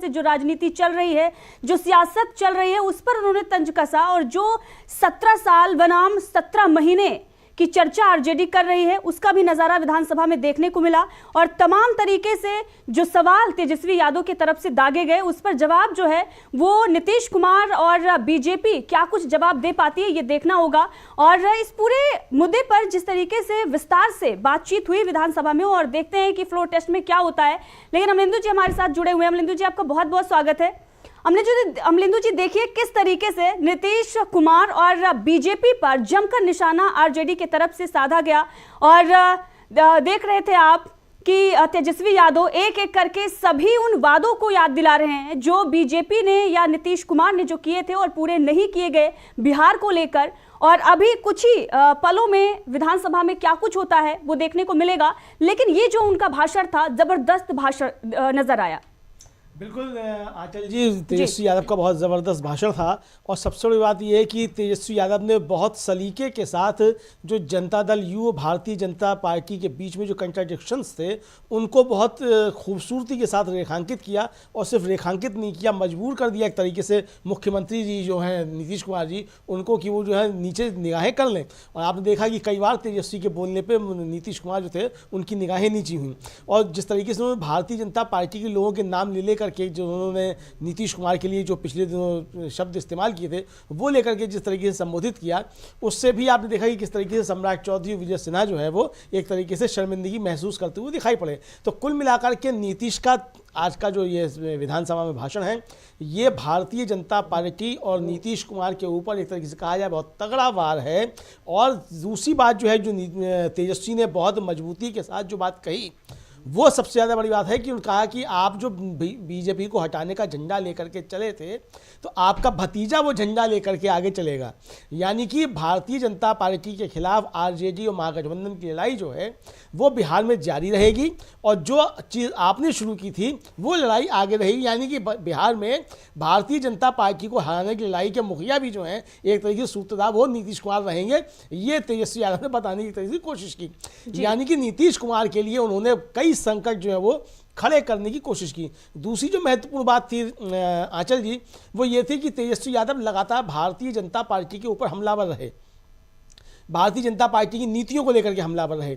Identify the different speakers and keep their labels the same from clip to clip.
Speaker 1: से जो राजनीति चल रही है, जो सियासत चल रही है, उस पर उन्होंने तंज कसा। और जो 17 साल बनाम 17 महीने की चर्चा आरजेडी कर रही है, उसका भी नजारा विधानसभा में देखने को मिला। और तमाम तरीके से जो सवाल तेजस्वी यादव की तरफ से दागे गए, उस पर जवाब जो है वो नीतीश कुमार और बीजेपी क्या कुछ जवाब दे पाती है, ये देखना होगा। और इस पूरे मुद्दे पर जिस तरीके से विस्तार से बातचीत हुई विधानसभा में, और देखते हैं कि फ्लोर टेस्ट में क्या होता है। लेकिन अमलेंदु जी हमारे साथ जुड़े हुए हैं। अमलेंदु जी, आपका बहुत बहुत स्वागत है। अमलेंदु जी, देखिए किस तरीके से नीतीश कुमार और बीजेपी पर जमकर निशाना आरजेडी की तरफ से साधा गया। और देख रहे थे आप कि तेजस्वी यादव एक एक करके सभी उन वादों को याद दिला रहे हैं जो बीजेपी ने या नीतीश कुमार ने जो किए थे और पूरे नहीं किए गए बिहार को लेकर। और अभी कुछ ही पलों में विधानसभा में क्या कुछ होता है वो देखने को मिलेगा। लेकिन ये जो उनका भाषण था, जबरदस्त भाषण नजर आया।
Speaker 2: बिल्कुल आंचल जी, तेजस्वी यादव का बहुत ज़बरदस्त भाषण था। और सबसे बड़ी बात यह है कि तेजस्वी यादव ने बहुत सलीके के साथ जो जनता दल यू भारतीय जनता पार्टी के बीच में जो कंट्राडिक्शंस थे, उनको बहुत खूबसूरती के साथ रेखांकित किया। और सिर्फ रेखांकित नहीं किया, मजबूर कर दिया एक तरीके से मुख्यमंत्री जी जो हैं नीतीश कुमार जी, उनको कि वो जो है नीचे निगाहें कर लें। और आपने देखा कि कई बार तेजस्वी के बोलने पर नीतीश कुमार जो थे उनकी निगाहें नीची हुई। और जिस तरीके से उन्होंने भारतीय जनता पार्टी के लोगों के नाम ले लेकर के जो उन्होंने नीतीश कुमार के लिए जो पिछले दिनों शब्द इस्तेमाल किए थे, वो लेकर के जिस तरीके से संबोधित किया, उससे भी आपने देखा कि किस तरीके से सम्राट चौधरी विजय सिन्हा जो है वो एक तरीके से शर्मिंदगी महसूस करते हुए दिखाई पड़े। तो कुल मिलाकर के नीतीश का आज का जो ये विधानसभा में भाषण है, ये भारतीय जनता पार्टी और नीतीश कुमार के ऊपर एक तरीके से कहा जाए बहुत तगड़ा वार है। और दूसरी बात जो है, जो तेजस्वी ने बहुत मजबूती के साथ जो बात कही, वो सबसे ज़्यादा बड़ी बात है कि उन्होंने कहा कि आप जो बीजेपी को हटाने का झंडा लेकर के चले थे, तो आपका भतीजा वो झंडा लेकर के आगे चलेगा। यानी कि भारतीय जनता पार्टी के खिलाफ आरजेडी और महागठबंधन की लड़ाई जो है वो बिहार में जारी रहेगी। और जो चीज़ आपने शुरू की थी वो लड़ाई आगे रहेगी। यानी कि बिहार में भारतीय जनता पार्टी को हराने की लड़ाई के मुखिया भी जो हैं एक तरीके से सूत्रधार वो नीतीश कुमार रहेंगे। ये तेजस्वी यादव ने बताने की तरीके से कोशिश की। यानी कि नीतीश कुमार के लिए उन्होंने कई संकट जो है वो खड़े करने की कोशिश की। दूसरी जो महत्वपूर्ण बात थी आंचल जी, वो ये थी कि तेजस्वी यादव लगातार भारतीय जनता पार्टी के ऊपर हमलावर रहे, भारतीय जनता पार्टी की नीतियों को लेकर के हमलावर रहे,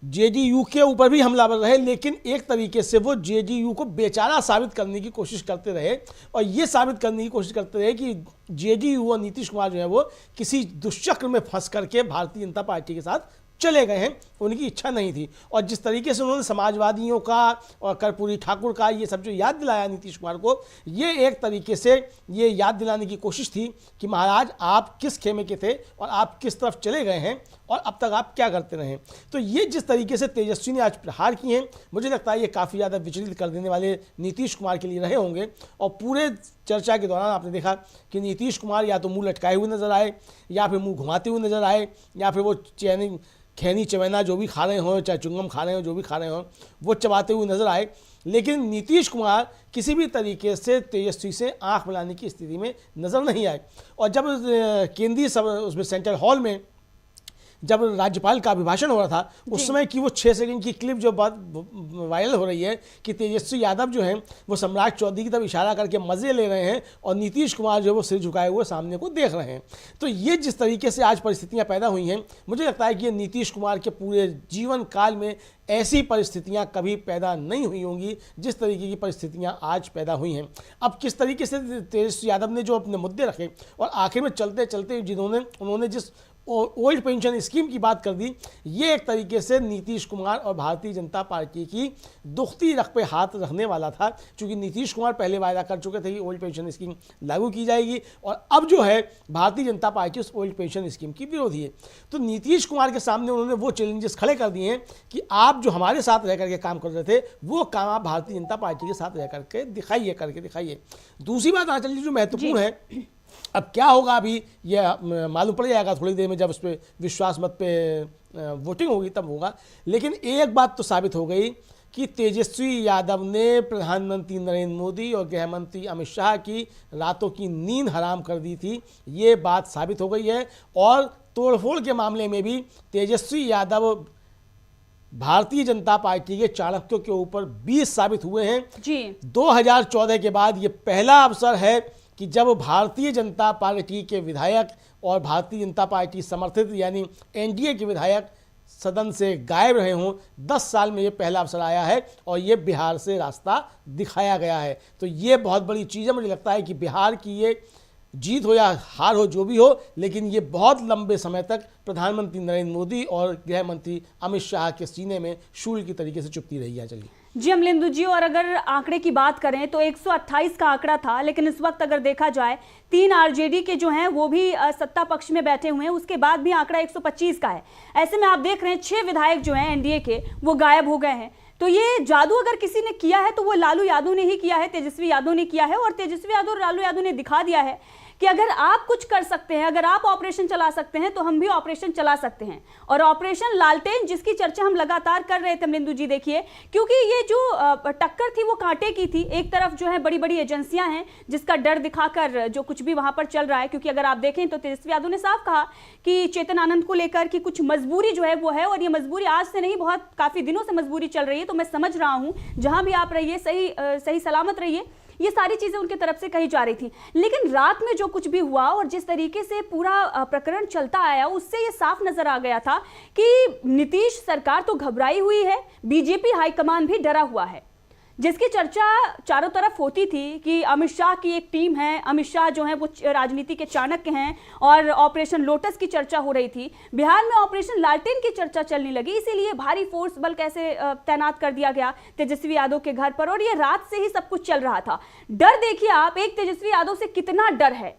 Speaker 2: जेडीयू के ऊपर भी हमलावर रहे। लेकिन एक तरीके से वो जेडीयू को बेचारा साबित करने की कोशिश करते रहे। और ये साबित करने की कोशिश करते रहे कि जेडीयू और नीतीश कुमार जो है वो किसी दुष्चक्र में फंस करके भारतीय जनता पार्टी के साथ चले गए हैं, उनकी इच्छा नहीं थी। और जिस तरीके से उन्होंने समाजवादियों का और कर्पूरी ठाकुर का ये सब जो याद दिलाया नीतीश कुमार को, ये एक तरीके से ये याद दिलाने की कोशिश थी कि महाराज आप किस खेमे के थे और आप किस तरफ चले गए हैं और अब तक आप क्या करते रहे। तो ये जिस तरीके से तेजस्वी ने आज प्रहार किए हैं, मुझे लगता है ये काफ़ी ज़्यादा विचलित कर देने वाले नीतीश कुमार के लिए रहे होंगे। और पूरे चर्चा के दौरान आपने देखा कि नीतीश कुमार या तो मुंह लटकाए हुए नजर आए, या फिर मुंह घुमाते हुए नजर आए, या फिर वो खैनी चवैना जो भी खा रहे हों, चाहे चुंगम खा रहे हो, जो भी खा रहे हों, वो चबाते हुए नजर आए। लेकिन नीतीश कुमार किसी भी तरीके से तेजस्वी से आंख मिलाने की स्थिति में नजर नहीं आए। और जब केंद्रीय उसमें सेंट्रल हॉल में जब राज्यपाल का अभिभाषण हो रहा था, उस समय की वो 6 सेकंड की क्लिप जो बात वायरल हो रही है कि तेजस्वी यादव जो हैं वो सम्राट चौधरी की तरफ इशारा करके मज़े ले रहे हैं और नीतीश कुमार जो है वो सिर झुकाए हुए सामने को देख रहे हैं। तो ये जिस तरीके से आज परिस्थितियां पैदा हुई हैं, मुझे लगता है कि ये नीतीश कुमार के पूरे जीवन काल में ऐसी परिस्थितियां कभी पैदा नहीं हुई होंगी जिस तरीके की परिस्थितियां आज पैदा हुई हैं। अब किस तरीके से तेजस्वी यादव ने जो अपने मुद्दे रखे और आखिर में चलते चलते उन्होंने जिस ओल्ड पेंशन स्कीम की बात कर दी, ये एक तरीके से नीतीश कुमार और भारतीय जनता पार्टी की दुखती रख पे हाथ रखने वाला था। क्योंकि नीतीश कुमार पहले वायदा कर चुके थे कि ओल्ड पेंशन स्कीम लागू की जाएगी, और अब जो है भारतीय जनता पार्टी उस ओल्ड पेंशन स्कीम की विरोधी है। तो नीतीश कुमार के सामने उन्होंने वो चैलेंजेस खड़े कर दिए हैं कि आप जो हमारे साथ रह करके काम कर रहे थे, वो काम आप भारतीय जनता पार्टी के साथ रह करके दिखाइए। दूसरी बात आंचल जी जो महत्वपूर्ण है, अब क्या होगा अभी ये मालूम पड़ जाएगा थोड़ी देर में, जब उस पर विश्वास मत पे वोटिंग होगी तब होगा। लेकिन एक बात तो साबित हो गई कि तेजस्वी यादव ने प्रधानमंत्री नरेंद्र मोदी और गृह मंत्री अमित शाह की रातों की नींद हराम कर दी थी। ये बात साबित हो गई है। और तोड़फोड़ के मामले में भी तेजस्वी यादव भारतीय जनता पार्टी के चाणक्यों के ऊपर 20 साबित हुए हैं
Speaker 1: जी।
Speaker 2: 2014 के बाद ये पहला अवसर है कि जब भारतीय जनता पार्टी के विधायक और भारतीय जनता पार्टी समर्थित यानी एनडीए के विधायक सदन से गायब रहे हों। 10 साल में ये पहला अवसर आया है और ये बिहार से रास्ता दिखाया गया है। तो ये बहुत बड़ी चीज़ है। मुझे लगता है कि बिहार की ये जीत हो या हार हो, जो भी हो, लेकिन ये बहुत लंबे समय तक प्रधानमंत्री नरेंद्र मोदी और गृह मंत्री अमित शाह के सीने में शूल की तरीके से चुभती रही है। चलिए
Speaker 1: जी अमलेंदु जी, और अगर आंकड़े की बात करें तो 128 का आंकड़ा था, लेकिन इस वक्त अगर देखा जाए 3 आरजेडी के जो हैं वो भी सत्ता पक्ष में बैठे हुए हैं, उसके बाद भी आंकड़ा 125 का है। ऐसे में आप देख रहे हैं 6 विधायक जो हैं एनडीए के वो गायब हो गए हैं। तो ये जादू अगर किसी ने किया है तो वो लालू यादव ने ही किया है, तेजस्वी यादव ने किया है। और तेजस्वी यादव और लालू यादव ने दिखा दिया है कि अगर आप कुछ कर सकते हैं, अगर आप ऑपरेशन चला सकते हैं तो हम भी ऑपरेशन चला सकते हैं। और ऑपरेशन लालटेन जिसकी चर्चा हम लगातार कर रहे थे अमलेंदु जी, देखिए, क्योंकि ये जो टक्कर थी वो कांटे की थी। एक तरफ जो है बड़ी बड़ी एजेंसियां हैं जिसका डर दिखाकर जो कुछ भी वहां पर चल रहा है, क्योंकि अगर आप देखें तो तेजस्वी यादव ने साफ कहा कि चेतन आनंद को लेकर कि कुछ मजबूरी जो है वो है, और ये मजबूरी आज से नहीं, बहुत काफी दिनों से मजबूरी चल रही है। तो मैं समझ रहा हूं, जहां भी आप रहिए सही सलामत रहिए, ये सारी चीजें उनके तरफ से कही जा रही थी। लेकिन रात में जो कुछ भी हुआ और जिस तरीके से पूरा प्रकरण चलता आया, उससे ये साफ नजर आ गया था कि नीतीश सरकार तो घबराई हुई है, बीजेपी हाईकमान भी डरा हुआ है। जिसकी चर्चा चारों तरफ होती थी कि अमित शाह की एक टीम है, अमित शाह जो है वो राजनीति के चाणक्य हैं, और ऑपरेशन लोटस की चर्चा हो रही थी। बिहार में ऑपरेशन लालटेन की चर्चा चलने लगी, इसीलिए भारी फोर्स बल कैसे तैनात कर दिया गया तेजस्वी यादव के घर पर, और ये रात से ही सब कुछ चल रहा था। डर देखिए आप, एक तेजस्वी यादव से कितना डर है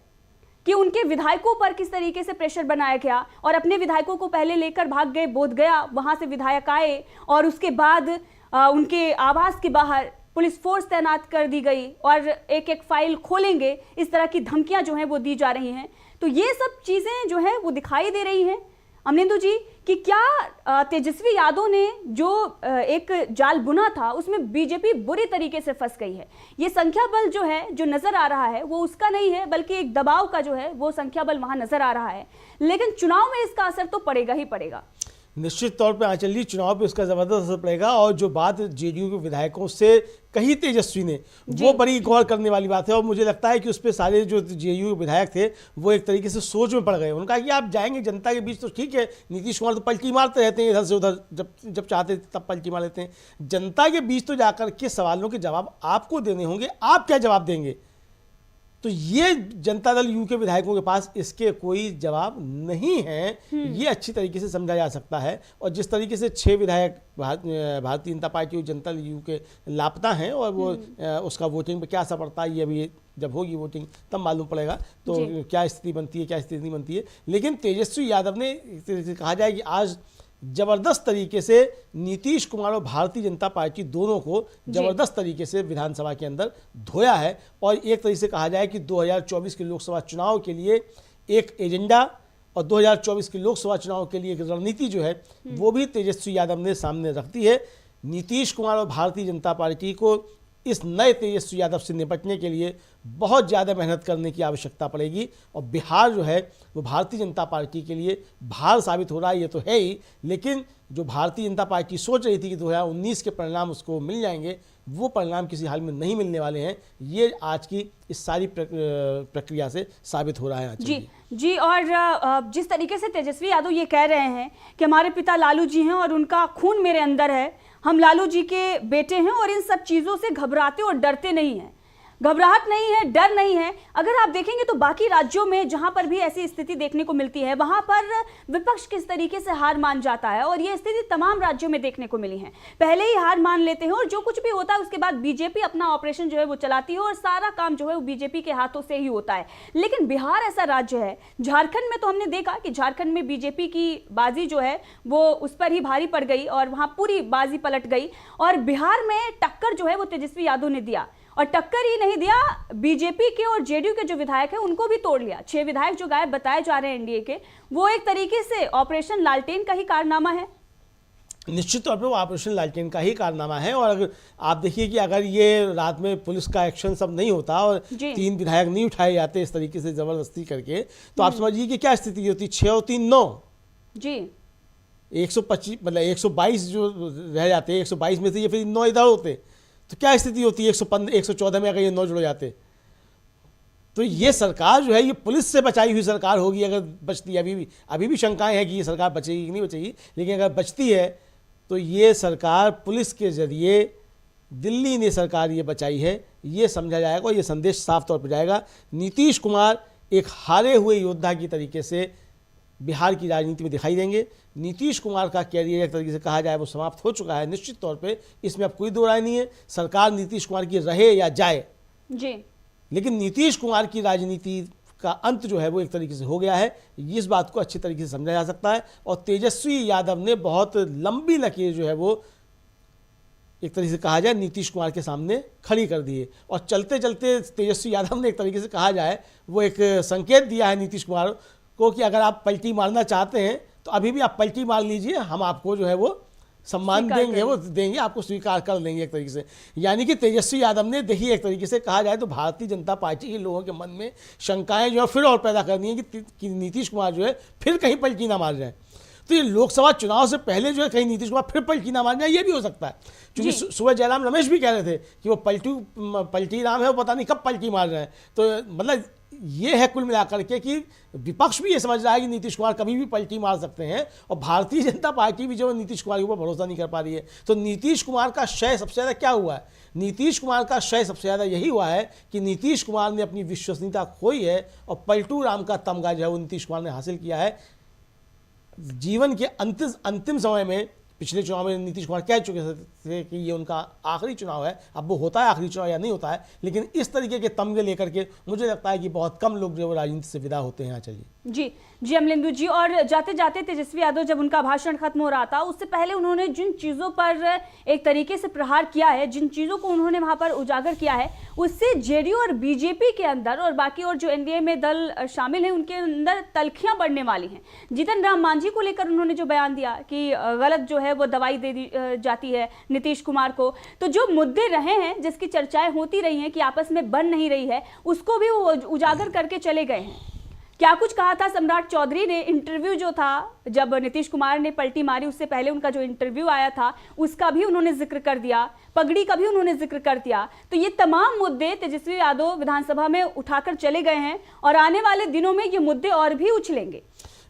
Speaker 1: कि उनके विधायकों पर किस तरीके से प्रेशर बनाया गया, और अपने विधायकों को पहले लेकर भाग गए बोध गया, वहां से विधायक आए और उसके बाद उनके आवास के बाहर पुलिस फोर्स तैनात कर दी गई और एक एक फाइल खोलेंगे, इस तरह की धमकियां जो हैं वो दी जा रही हैं। तो ये सब चीजें जो है वो दिखाई दे रही हैं अमलेंदु जी कि क्या तेजस्वी यादव ने जो एक जाल बुना था उसमें बीजेपी बुरी तरीके से फंस गई है। ये संख्या बल जो है, जो नजर आ रहा है, वो उसका नहीं है, बल्कि एक दबाव का जो है वो संख्या बल वहां नजर आ रहा है। लेकिन चुनाव में इसका असर तो पड़ेगा ही पड़ेगा।
Speaker 2: निश्चित तौर पे आंचल जी, चुनाव पे उसका जबरदस्त असर पड़ेगा। और जो बात जेडीयू के विधायकों से कही तेजस्वी ने, वो बड़ी गौर करने वाली बात है। और मुझे लगता है कि उस पर सारे जो जेडीयू के विधायक थे वो एक तरीके से सोच में पड़ गए। उनका कि आप जाएंगे जनता के बीच तो ठीक है, नीतीश कुमार तो पलटी मारते रहते हैं इधर से उधर, जब चाहते तब पलटी मार लेते हैं। जनता के बीच तो जाकर के सवालों के जवाब आपको देने होंगे, आप क्या जवाब देंगे? तो ये जनता दल यू के विधायकों के पास इसके कोई जवाब नहीं है। ये अच्छी तरीके से समझा जा सकता है। और जिस तरीके से 6 विधायक भारतीय जनता पार्टी और जनता दल यू के लापता हैं, और वो उसका वोटिंग पे क्या असर पड़ता है, ये अभी जब होगी वोटिंग तब मालूम पड़ेगा तो क्या स्थिति बनती है, क्या स्थिति नहीं बनती है। लेकिन तेजस्वी यादव ने कहा जाए कि आज जबरदस्त तरीके से नीतीश कुमार और भारतीय जनता पार्टी दोनों को जबरदस्त तरीके से विधानसभा के अंदर धोया है। और एक तरीके से कहा जाए कि 2024 के लोकसभा चुनाव के लिए एक एजेंडा और 2024 के लोकसभा चुनाव के लिए एक रणनीति जो है वो भी तेजस्वी यादव ने सामने रख दी है। नीतीश कुमार और भारतीय जनता पार्टी को इस नए तेजस्वी यादव से निपटने के लिए बहुत ज़्यादा मेहनत करने की आवश्यकता पड़ेगी। और बिहार जो है वो भारतीय जनता पार्टी के लिए भार साबित हो रहा है, ये तो है ही। लेकिन जो भारतीय जनता पार्टी सोच रही थी कि 2019 के परिणाम उसको मिल जाएंगे, वो परिणाम किसी हाल में नहीं मिलने वाले हैं। ये आज की इस सारी प्रक्रिया से साबित हो रहा है।
Speaker 1: जी। और जिस तरीके से तेजस्वी यादव ये कह रहे हैं कि हमारे पिता लालू जी हैं और उनका खून मेरे अंदर है, हम लालू जी के बेटे हैं और इन सब चीज़ों से घबराते और डरते नहीं हैं, घबराहट नहीं है, डर नहीं है। अगर आप देखेंगे तो बाकी राज्यों में जहां पर भी ऐसी स्थिति देखने को मिलती है, वहां पर विपक्ष किस तरीके से हार मान जाता है, और ये स्थिति तमाम राज्यों में देखने को मिली है। पहले ही हार मान लेते हैं और जो कुछ भी होता है उसके बाद बीजेपी अपना ऑपरेशन जो है वो चलाती है और सारा काम जो है वो बीजेपी के हाथों से ही होता है। लेकिन बिहार ऐसा राज्य है, झारखंड में तो हमने देखा कि झारखंड में बीजेपी की बाजी जो है वो उस पर ही भारी पड़ गई और वहां पूरी बाजी पलट गई। और बिहार में टक्कर जो है वो तेजस्वी यादव ने दिया, और टक्कर ही नहीं दिया, बीजेपी के और जेडीयू के जो विधायक हैं उनको भी तोड़ लिया। 6 विधायक जो गायब बताए जा रहे हैं एनडीए के, वो एक तरीके से ऑपरेशन लालटेन का ही कारनामा है।
Speaker 2: निश्चित तौर पे वो ऑपरेशन लालटेन का ही कारनामा है। और अगर आप देखिए कि अगर ये रात में पुलिस का एक्शन सब नहीं होता और 3 विधायक नहीं उठाए जाते इस तरीके से जबरदस्ती करके, तो आप समझिए कि क्या स्थिति होती। 6 और 3 9
Speaker 1: जी,
Speaker 2: 125 मतलब 122 जो रह जाते, 122 में से ये फिर 9 इधर होते, तो क्या स्थिति होती है 115 114 में अगर ये 9 जुड़ जाते। तो ये सरकार जो है ये पुलिस से बचाई हुई सरकार होगी अगर बचती है। अभी भी शंकाएं हैं कि ये सरकार बचेगी कि नहीं बचेगी, लेकिन अगर बचती है तो ये सरकार पुलिस के जरिए दिल्ली ने सरकार ये बचाई है, ये समझा जाएगा और ये संदेश साफ तौर पर जाएगा। नीतीश कुमार एक हारे हुए योद्धा की तरीके से बिहार की राजनीति में दिखाई देंगे। नीतीश कुमार का कैरियर एक तरीके से कहा जाए वो समाप्त हो चुका है निश्चित तौर पे, इसमें अब कोई दो राय नहीं है। सरकार नीतीश कुमार की रहे या जाए
Speaker 1: जी,
Speaker 2: लेकिन नीतीश कुमार की राजनीति का अंत जो है वो एक तरीके से हो गया है, इस बात को अच्छी तरीके से समझा जा सकता है। और तेजस्वी यादव ने बहुत लंबी लकीर जो है वो एक तरीके से कहा जाए नीतीश कुमार के सामने खड़ी कर दी है। और चलते चलते तेजस्वी यादव ने एक तरीके से कहा जाए वो एक संकेत दिया है नीतीश कुमार को कि अगर आप पलटी मारना चाहते हैं तो अभी भी आप पलटी मार लीजिए, हम आपको जो है वो सम्मान देंगे, वो देंगे, आपको स्वीकार कर लेंगे एक तरीके से। यानी कि तेजस्वी यादव ने देखिए एक तरीके से कहा जाए तो भारतीय जनता पार्टी के लोगों के मन में शंकाएं जो है फिर और पैदा कर दी हैं कि नीतीश कुमार जो है फिर कहीं पलटी ना मार जाए। तो ये लोकसभा चुनाव से पहले जो है कहीं नीतीश कुमार फिर पलटी ना मार जाए, ये भी हो सकता है। क्योंकि सुबह जयराम रमेश भी कह रहे थे कि वो पलटी राम है, वो पता नहीं कब पलटी मार रहे हैं। तो मतलब ये है कुल मिलाकर के कि विपक्ष भी ये समझ रहा है कि नीतीश कुमार कभी भी पलटी मार सकते हैं और भारतीय जनता पार्टी भी जो है नीतीश कुमार के ऊपर भरोसा नहीं कर पा रही है। तो नीतीश कुमार का क्षय सबसे ज़्यादा क्या हुआ है? नीतीश कुमार का क्षय सबसे ज़्यादा यही हुआ है कि नीतीश कुमार ने अपनी विश्वसनीयता खोई है और पलटू राम का तमगा जो है वो नीतीश कुमार ने हासिल किया है। जीवन के अंतिम समय में पिछले चुनाव में नीतीश कुमार कह चुके थे कि ये उनका आखिरी चुनाव है। अब वो होता है आखिरी चुनाव या नहीं होता है, लेकिन इस तरीके के तमगे लेकर के मुझे लगता है कि बहुत कम लोग जो राजनीति से विदा होते हैं। चलिए
Speaker 1: जी अमलेंदु जी, और जाते जाते तेजस्वी यादव जब उनका भाषण खत्म हो रहा था उससे पहले उन्होंने जिन चीज़ों पर एक तरीके से प्रहार किया है, जिन चीज़ों को उन्होंने वहां पर उजागर किया है, उससे जेडीयू और बीजेपी के अंदर और बाकी और जो एनडीए में दल शामिल हैं उनके अंदर तलखियां बढ़ने वाली हैं। जीतन राम मांझी को लेकर उन्होंने जो बयान दिया कि गलत जो है वो दवाई दे दी जाती है नीतीश कुमार को, तो जो मुद्दे रहे हैं जिसकी चर्चाएं होती रही हैं कि आपस में बन नहीं रही है, उसको भी वो उजागर करके चले गए हैं। क्या कुछ कहा था सम्राट चौधरी ने? इंटरव्यू जो था जब नीतीश कुमार ने पलटी मारी उससे पहले उनका जो इंटरव्यू आया था उसका भी उन्होंने जिक्र कर दिया, पगड़ी का भी उन्होंने जिक्र कर दिया। तो ये तमाम मुद्दे तेजस्वी यादव विधानसभा में उठाकर चले गए हैं और आने वाले दिनों में ये मुद्दे और भी उछलेंगे।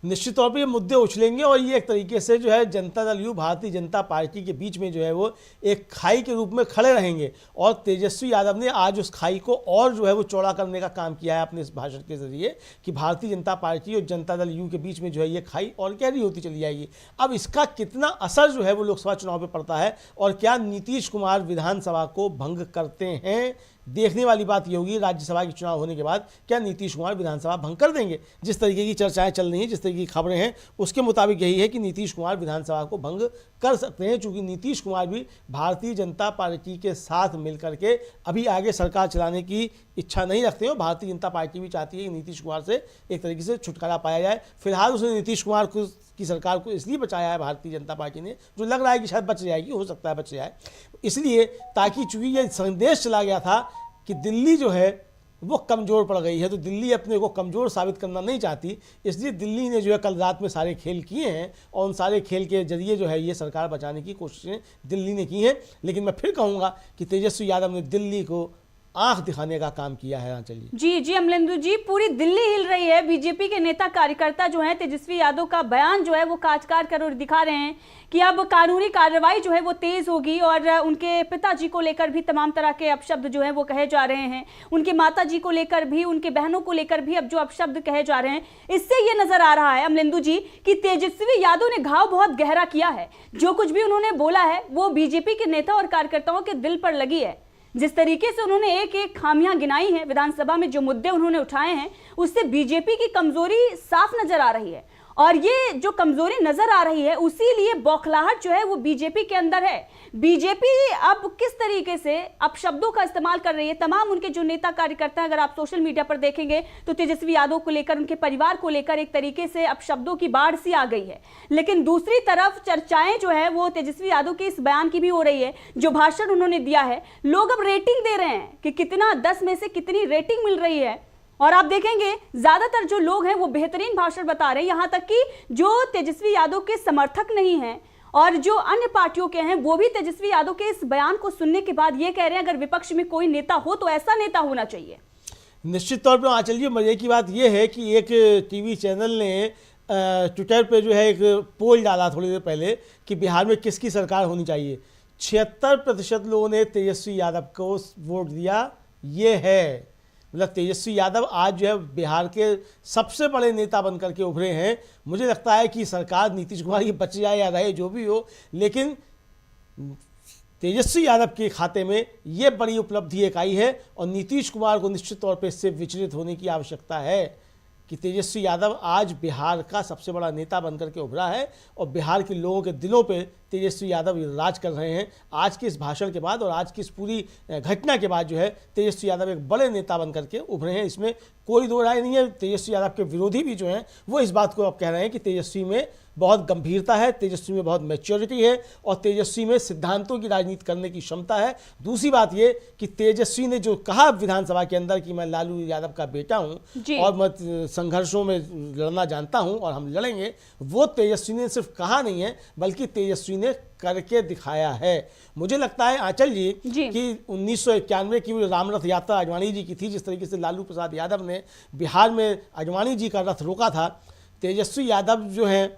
Speaker 2: निश्चित तौर पे ये मुद्दे उछलेंगे और ये एक तरीके से जो है जनता दल यू भारतीय जनता पार्टी के बीच में जो है वो एक खाई के रूप में खड़े रहेंगे। और तेजस्वी यादव ने आज उस खाई को और जो है वो चौड़ा करने का काम किया है अपने इस भाषण के जरिए कि भारतीय जनता पार्टी और जनता दल यू के बीच में जो है ये खाई और गहरी होती चली जाएगी। अब इसका कितना असर जो है वो लोकसभा चुनाव पर पड़ता है और क्या नीतीश कुमार विधानसभा को भंग करते हैं, देखने वाली बात ये होगी राज्यसभा के चुनाव होने के बाद क्या नीतीश कुमार विधानसभा भंग कर देंगे। जिस तरीके की चर्चाएं चल रही हैं, जिस तरीके की खबरें हैं, उसके मुताबिक यही है कि नीतीश कुमार विधानसभा को भंग कर सकते हैं, क्योंकि नीतीश कुमार भी भारतीय जनता पार्टी के साथ मिलकर के अभी आगे सरकार चलाने की इच्छा नहीं रखते हैं। भारतीय जनता पार्टी भी चाहती है कि नीतीश कुमार से एक तरीके से छुटकारा पाया जाए। फिलहाल उसने नीतीश कुमार की सरकार को इसलिए बचाया है भारतीय जनता पार्टी ने, जो लग रहा है कि शायद बच जाएगी, हो सकता है बच जाए, इसलिए ताकि चूंकि ये संदेश चला गया था कि दिल्ली जो है वो कमज़ोर पड़ गई है, तो दिल्ली अपने को कमज़ोर साबित करना नहीं चाहती, इसलिए दिल्ली ने जो है कल रात में सारे खेल किए हैं और उन सारे खेल के जरिए जो है ये सरकार बचाने की कोशिशें दिल्ली ने की हैं। लेकिन मैं फिर कहूँगा कि तेजस्वी यादव ने दिल्ली को आंख दिखाने का काम किया है। चलिए
Speaker 1: जी अमलेंदु जी, पूरी दिल्ली हिल रही है। बीजेपी के नेता कार्यकर्ता जो है तेजस्वी यादव का बयान जो है वो काट कर और दिखा रहे हैं कि अब कानूनी कार्रवाई जो है वो तेज होगी और उनके पिताजी को लेकर भी तमाम तरह के अपशब्द जो है वो कहे जा रहे हैं, उनके माताजी को लेकर भी, उनके बहनों को लेकर भी अब जो अपशब्द कहे जा रहे हैं, इससे ये नजर आ रहा है अमलेंदु जी कि तेजस्वी यादव ने घाव बहुत गहरा किया है। जो कुछ भी उन्होंने बोला है वो बीजेपी के नेता और कार्यकर्ताओं के दिल पर लगी है। जिस तरीके से उन्होंने एक एक खामियां गिनाई हैं, विधानसभा में जो मुद्दे उन्होंने उठाए हैं, उससे बीजेपी की कमजोरी साफ नजर आ रही है और ये जो कमजोरी नजर आ रही है उसी लिए बौखलाहट जो है वो बीजेपी के अंदर है। बीजेपी अब किस तरीके से अपशब्दों का इस्तेमाल कर रही है, तमाम उनके जो नेता कार्यकर्ता, अगर आप सोशल मीडिया पर देखेंगे तो तेजस्वी यादव को लेकर, उनके परिवार को लेकर एक तरीके से अपशब्दों की बाढ़ सी आ गई है। लेकिन दूसरी तरफ चर्चाएं जो है वो तेजस्वी यादव के इस बयान की भी हो रही है, जो भाषण उन्होंने दिया है। लोग अब रेटिंग दे रहे हैं कि कितना 10 में से कितनी रेटिंग मिल रही है और आप देखेंगे ज्यादातर जो लोग हैं वो बेहतरीन भाषण बता रहे हैं, यहां तक कि जो तेजस्वी यादव के समर्थक नहीं हैं और जो अन्य पार्टियों के हैं वो भी तेजस्वी यादव के इस बयान को सुनने के बाद ये कह रहे हैं अगर विपक्ष में कोई नेता हो तो ऐसा नेता होना चाहिए।
Speaker 2: निश्चित तौर पर आंचल जी, मजे की बात यह है कि एक टीवी चैनल ने ट्विटर पे जो है एक पोल डाला थोड़ी देर पहले कि बिहार में किसकी सरकार होनी चाहिए। 76% लोगों ने तेजस्वी यादव को वोट दिया। ये है मतलब तेजस्वी यादव आज जो है बिहार के सबसे बड़े नेता बनकर के उभरे हैं। मुझे लगता है कि सरकार नीतीश कुमार की बच जाए या रहे जो भी हो, लेकिन तेजस्वी यादव के खाते में ये बड़ी उपलब्धि एक आई है और नीतीश कुमार को निश्चित तौर पर इससे विचलित होने की आवश्यकता है कि तेजस्वी यादव आज बिहार का सबसे बड़ा नेता बनकर के उभरा है और बिहार के लोगों के दिलों पे तेजस्वी यादव राज कर रहे हैं। आज के इस भाषण के बाद और आज की इस पूरी घटना के बाद जो है तेजस्वी यादव एक बड़े नेता बनकर के उभरे हैं, इसमें कोई दो राय नहीं है। तेजस्वी यादव के विरोधी भी जो हैं वो इस बात को अब कह रहे हैं कि तेजस्वी में बहुत गंभीरता है, तेजस्वी में बहुत मैच्योरिटी है और तेजस्वी में सिद्धांतों की राजनीति करने की क्षमता है। दूसरी बात ये कि तेजस्वी ने जो कहा विधानसभा के अंदर कि मैं लालू यादव का बेटा हूं और मैं संघर्षों में लड़ना जानता हूं और हम लड़ेंगे, वो तेजस्वी ने सिर्फ कहा नहीं है बल्कि तेजस्वी ने करके दिखाया है। मुझे लगता है आंचल जी कि 1991 की वो रामरथ यात्रा आडवाणी जी की थी, जिस तरीके से लालू प्रसाद यादव ने बिहार में आडवाणी जी का रथ रोका था, तेजस्वी यादव जो हैं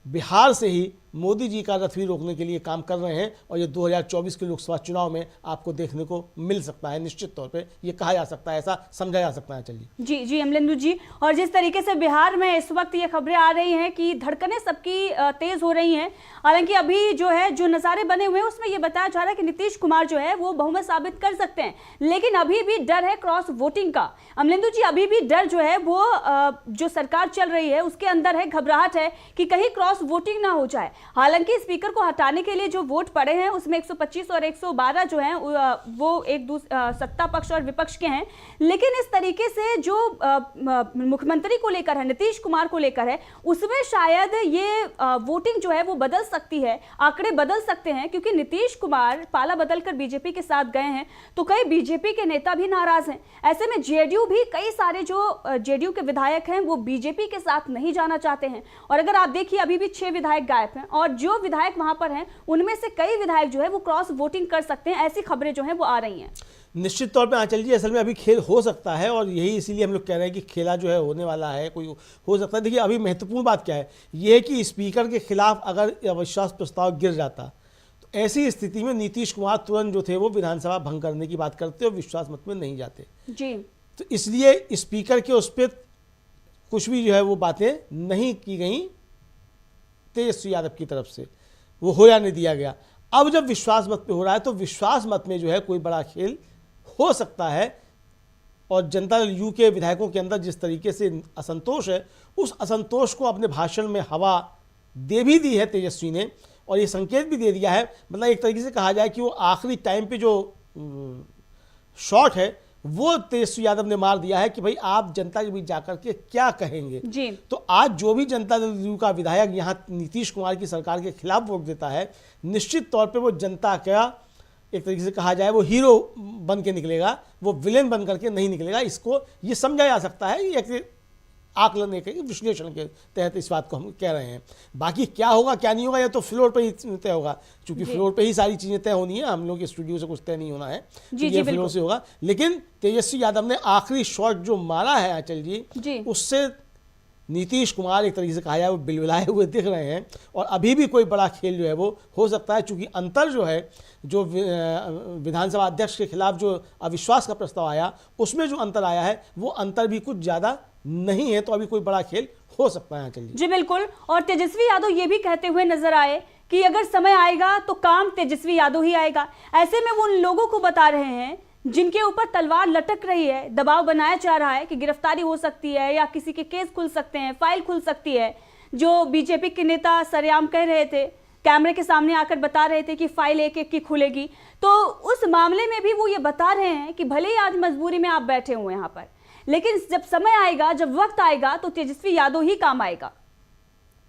Speaker 2: बिहार से ही मोदी जी का रथ भी रोकने के लिए काम कर रहे हैं और ये 2024 के लोकसभा चुनाव में आपको देखने को मिल सकता है। निश्चित तौर पे ये कहा जा सकता है, ऐसा समझा जा सकता है। चलिए
Speaker 1: जी जी अमलेंदु जी, और जिस तरीके से बिहार में इस वक्त ये खबरें आ रही हैं कि धड़कनें सबकी तेज हो रही हैं, हालांकि अभी जो है जो नज़ारे बने हुए हैं उसमें ये बताया जा रहा है कि नीतीश कुमार जो है वो बहुमत साबित कर सकते हैं, लेकिन अभी भी डर है क्रॉस वोटिंग का। अमलेंदु जी, अभी भी डर जो है वो जो सरकार चल रही है उसके अंदर है, घबराहट है कि कहीं क्रॉस वोटिंग ना हो जाए। हालांकि स्पीकर को हटाने के लिए जो वोट पड़े हैं उसमें 125 और 112 जो हैं वो एक सत्ता पक्ष और विपक्ष के हैं, लेकिन इस तरीके से जो मुख्यमंत्री को लेकर है, नीतीश कुमार को लेकर है, उसमें शायद ये वोटिंग जो है वो बदल सकती है, आंकड़े बदल सकते हैं, क्योंकि नीतीश कुमार पाला बदलकर बीजेपी के साथ गए हैं तो कई बीजेपी के नेता भी नाराज हैं। ऐसे में जेडीयू भी, कई सारे जो जेडीयू के विधायक हैं वो बीजेपी के साथ नहीं जाना चाहते हैं। और अगर आप देखिए अभी भी 6 विधायक गायब हैं और जो विधायक वहां पर हैं उनमें से कई विधायक जो है वो क्रॉस वोटिंग कर सकते हैं, ऐसी खबरें जो हैं वो आ रही हैं।
Speaker 2: निश्चित तौर पे आंचल जी, असल में अभी खेल हो सकता है और यही इसीलिए हम लोग कह रहे हैं कि खेला जो है होने वाला है, कोई हो सकता है। देखिए अभी महत्वपूर्ण बात क्या है, ये है कि स्पीकर के खिलाफ अगर अविश्वास प्रस्ताव गिर जाता तो ऐसी स्थिति में नीतीश कुमार तुरंत जो थे वो विधानसभा भंग करने की बात करते और विश्वास मत में नहीं जाते
Speaker 1: जी।
Speaker 2: तो इसलिए स्पीकर के उस पर कुछ भी जो है वो बातें नहीं की गई तेजस्वी यादव की तरफ से, वो होया नहीं दिया गया। अब जब विश्वास मत पे हो रहा है तो विश्वास मत में जो है कोई बड़ा खेल हो सकता है और जनता दल यू के विधायकों के अंदर जिस तरीके से असंतोष है, उस असंतोष को अपने भाषण में हवा दे भी दी है तेजस्वी ने और ये संकेत भी दे दिया है। मतलब एक तरीके से कहा जाए कि वो आखिरी टाइम पे जो शॉट है वो तेजस्वी यादव ने मार दिया है कि भाई आप जनता के बीच जाकर के क्या कहेंगे
Speaker 1: जी।
Speaker 2: तो आज जो भी जनता दल यू का विधायक यहाँ नीतीश कुमार की सरकार के खिलाफ वोट देता है, निश्चित तौर पे वो जनता का एक तरीके से कहा जाए वो हीरो बन के निकलेगा, वो विलेन बन करके नहीं निकलेगा। इसको ये समझा जा सकता है, एक आकलन, एक विश्लेषण के तहत इस बात को हम कह रहे हैं। बाकी क्या होगा क्या नहीं होगा ये तो फ्लोर पे ही तय होगा, क्योंकि फ्लोर पे ही सारी चीज़ें तय होनी है, हम लोग के स्टूडियो से कुछ तय नहीं होना है, तो ये फ्लोर से होगा। लेकिन तेजस्वी यादव ने आखिरी शॉट जो मारा है आंचल जी, उससे नीतीश कुमार एक तरीके से कहा जाए वो बिलबिलाए हुए दिख रहे हैं और अभी भी कोई बड़ा खेल जो है वो हो सकता है, चूंकि अंतर जो है जो विधानसभा अध्यक्ष के खिलाफ जो अविश्वास का प्रस्ताव आया उसमें जो अंतर आया है वो अंतर भी कुछ ज़्यादा नहीं है, तो अभी कोई बड़ा खेल हो सकता है। चलिए
Speaker 1: जी बिल्कुल, और तेजस्वी यादव ये भी कहते हुए नजर आए कि अगर समय आएगा तो काम तेजस्वी यादव ही आएगा। ऐसे में वो उन लोगों को बता रहे हैं जिनके ऊपर तलवार लटक रही है, दबाव बनाया जा रहा है कि गिरफ्तारी हो सकती है या किसी के केस खुल सकते हैं, फाइल खुल सकती है। जो बीजेपी के नेता सरेआम कह रहे थे, कैमरे के सामने आकर बता रहे थे कि फाइल एक एक की खुलेगी, तो उस मामले में भी वो ये बता रहे हैं कि भले ही आज मजबूरी में आप बैठे हुए यहाँ पर, लेकिन जब समय आएगा, जब वक्त आएगा तो तेजस्वी यादव ही काम आएगा।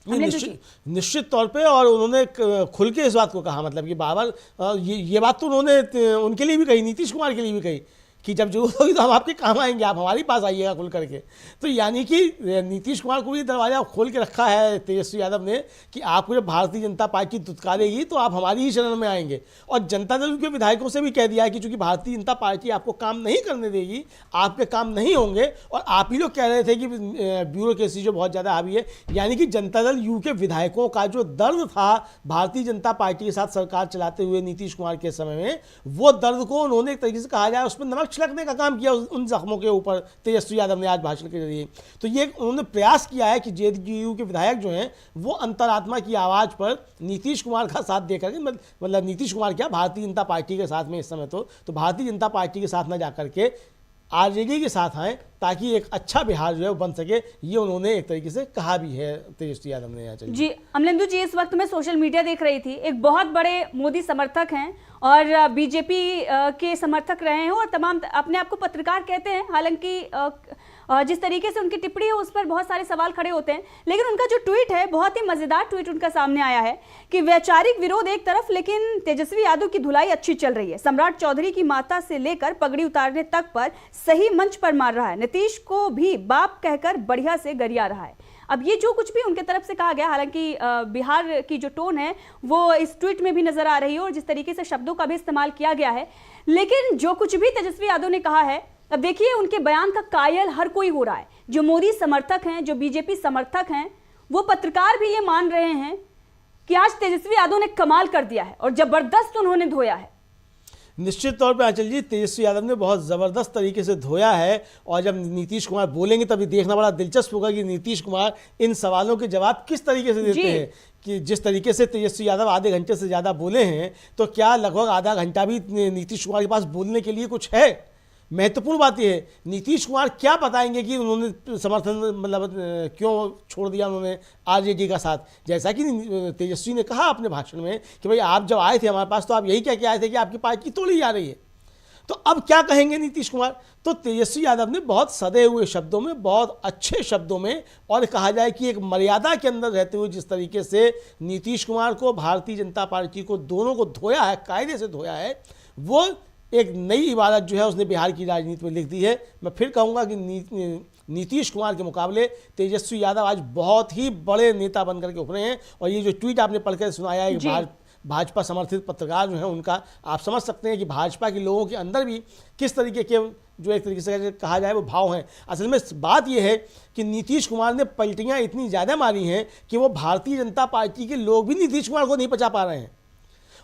Speaker 2: निश्चित तौर पे, और उन्होंने खुल के इस बात को कहा, मतलब कि बाबर ये बात तो उन्होंने उनके लिए भी कही, नीतीश कुमार के लिए भी कही कि जब जरूरत होगी तो हम आपके काम आएंगे, आप हमारे पास आइएगा खुल करके। तो यानी कि नीतीश कुमार को भी दरवाजा खोल के रखा है तेजस्वी यादव ने कि आपको जब भारतीय जनता पार्टी दुत्कारेगी तो आप हमारी ही शरण में आएंगे। और जनता दल के विधायकों से भी कह दिया है कि चूंकि भारतीय जनता पार्टी आपको काम नहीं करने देगी, आपके काम नहीं होंगे, और आप ही लोग कह रहे थे कि ब्यूरोक्रेसी जो बहुत ज़्यादा हावी है, यानी कि जनता दल यू के विधायकों का जो दर्द था भारतीय जनता पार्टी के साथ सरकार चलाते हुए नीतीश कुमार के समय में, वो दर्द को उन्होंने एक तरीके से कहा जाए उसमें नमक छिड़कने का काम किया उन जख्मों के ऊपर तेजस्वी यादव ने आज भाषण के जरिए। तो ये उन्होंने प्रयास किया है कि जेडीयू के विधायक जो हैं वो अंतरात्मा की आवाज़ पर नीतीश कुमार का साथ देकर के, मतलब नीतीश कुमार क्या भारतीय जनता पार्टी के साथ में इस समय तो भारतीय जनता पार्टी के साथ ना जाकर के आरजेडी के साथ आए ताकि एक अच्छा बिहार जो है वो बन सके। ये उन्होंने एक तरीके से कहा भी है तेजस्वी यादव ने। यहाँ
Speaker 1: जी अमलेंदु जी, इस वक्त मैं सोशल मीडिया देख रही थी, एक बहुत बड़े मोदी समर्थक हैं और बीजेपी के समर्थक रहे हैं और तमाम अपने आप को पत्रकार कहते हैं, हालांकि जिस तरीके से उनकी टिप्पणी है उस पर बहुत सारे सवाल खड़े होते हैं, लेकिन उनका जो ट्वीट है बहुत ही मजेदार ट्वीट उनका सामने आया है कि वैचारिक विरोध एक तरफ लेकिन तेजस्वी यादव की धुलाई अच्छी चल रही है। सम्राट चौधरी की माता से लेकर पगड़ी उतारने तक पर सही मंच पर मार रहा है, नीतीश को भी बाप कहकर बढ़िया से गरिया रहा है। अब ये जो कुछ भी उनके तरफ से कहा गया, हालांकि बिहार की जो टोन है वो इस ट्वीट में भी नजर आ रही है और जिस तरीके से शब्दों का भी इस्तेमाल किया गया है, लेकिन जो कुछ भी तेजस्वी यादव ने कहा है, अब देखिए उनके बयान का कायल हर कोई हो रहा है। जो मोदी समर्थक हैं, जो बीजेपी समर्थक हैं, वो पत्रकार भी ये मान रहे हैं कि आज तेजस्वी यादव ने कमाल कर दिया है और जबरदस्त उन्होंने धोया है।
Speaker 2: निश्चित तौर पे आंचल जी, तेजस्वी यादव ने बहुत ज़बरदस्त तरीके से धोया है और जब नीतीश कुमार बोलेंगे तभी देखना बड़ा दिलचस्प होगा कि नीतीश कुमार इन सवालों के जवाब किस तरीके से देते हैं। कि जिस तरीके से तेजस्वी यादव आधे घंटे से ज़्यादा बोले हैं, तो क्या लगभग आधा घंटा भी नीतीश कुमार के पास बोलने के लिए कुछ है? महत्वपूर्ण बात यह है नीतीश कुमार क्या बताएंगे कि उन्होंने समर्थन मतलब क्यों छोड़ दिया उन्होंने आरजेडी का साथ। जैसा कि तेजस्वी ने कहा अपने भाषण में कि भाई आप जब आए थे हमारे पास तो आप यही कह के आए थे कि आपकी पार्टी तोड़ी जा रही है, तो अब क्या कहेंगे नीतीश कुमार। तो तेजस्वी यादव ने बहुत सदे हुए शब्दों में, बहुत अच्छे शब्दों में, और कहा जाए कि एक मर्यादा के अंदर रहते हुए जिस तरीके से नीतीश कुमार को, भारतीय जनता पार्टी को, दोनों को धोया है, कायदे से धोया है, वो एक नई इबारत जो है उसने बिहार की राजनीति में लिख दी है। मैं फिर कहूँगा कि नीतीश कुमार के मुकाबले तेजस्वी यादव आज बहुत ही बड़े नेता बनकर के उभरे हैं। और ये जो ट्वीट आपने पढ़कर सुनाया है भाजपा समर्थित पत्रकार जो हैं उनका, आप समझ सकते हैं कि भाजपा के लोगों के अंदर भी किस तरीके के जो एक तरीके से कहा जाए वो भाव हैं। असल में बात यह है कि नीतीश कुमार ने पलटियाँ इतनी ज़्यादा मारी हैं कि वो भारतीय जनता पार्टी के लोग भी नीतीश कुमार को नहीं पचा पा रहे हैं।